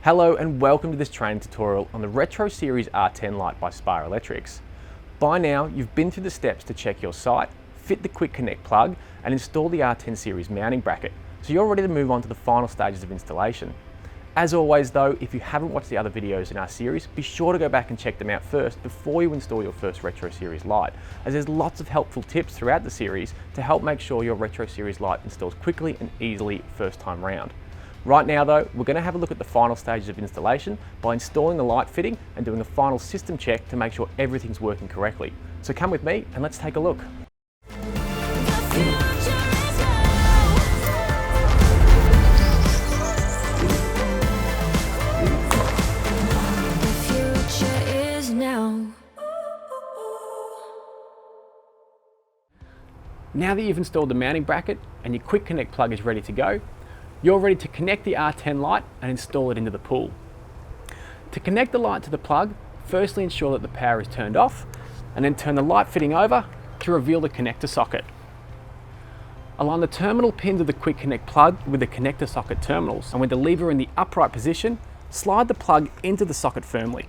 Hello and welcome to this training tutorial on the Retro Series R10 light by Spire Electrics. By now, you've been through the steps to check your site, fit the quick connect plug and install the R10 Series mounting bracket, so you're ready to move on to the final stages of installation. As always though, if you haven't watched the other videos in our series, be sure to go back and check them out first before you install your first Retro Series light, as there's lots of helpful tips throughout the series to help make sure your Retro Series light installs quickly and easily first time round. Right now though, we're going to have a look at the final stages of installation by installing the light fitting and doing a final system check to make sure everything's working correctly. So come with me and let's take a look. Now that you've installed the mounting bracket and your quick connect plug is ready to go, you're ready to connect the R10 light and install it into the pool. To connect the light to the plug, firstly ensure that the power is turned off and then turn the light fitting over to reveal the connector socket. Align the terminal pins of the quick connect plug with the connector socket terminals, and with the lever in the upright position, slide the plug into the socket firmly.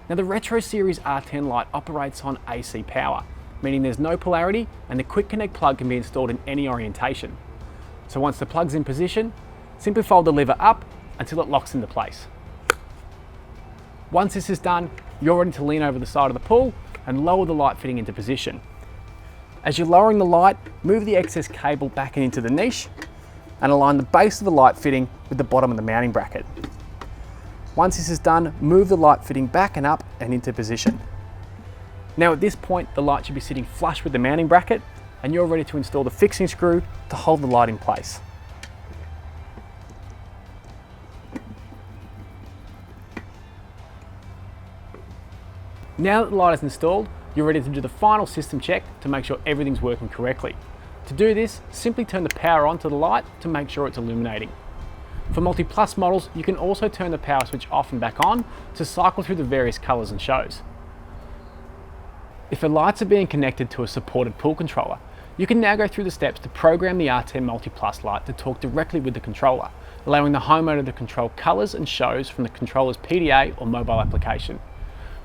Now the Retro Series R10 light operates on AC power, meaning there's no polarity and the quick connect plug can be installed in any orientation. So once the plug's in position, simply fold the lever up until it locks into place. Once this is done, you're ready to lean over the side of the pool and lower the light fitting into position. As you're lowering the light, move the excess cable back into the niche and align the base of the light fitting with the bottom of the mounting bracket. Once this is done, move the light fitting back and up and into position. Now at this point, the light should be sitting flush with the mounting bracket and you're ready to install the fixing screw to hold the light in place. Now that the light is installed, you're ready to do the final system check to make sure everything's working correctly. To do this, simply turn the power on to the light to make sure it's illuminating. For multi-plus models, you can also turn the power switch off and back on to cycle through the various colours and shows. If the lights are being connected to a supported pool controller, you can now go through the steps to program the R10 Multi-Plus light to talk directly with the controller, allowing the homeowner to control colours and shows from the controller's PDA or mobile application.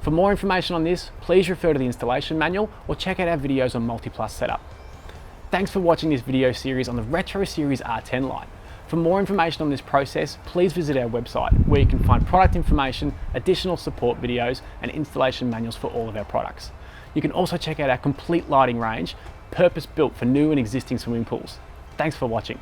For more information on this, please refer to the installation manual or check out our videos on Multi-Plus setup. Thanks for watching this video series on the Retro Series R10 light. For more information on this process, please visit our website where you can find product information, additional support videos and installation manuals for all of our products. You can also check out our complete lighting range, purpose-built for new and existing swimming pools. Thanks for watching.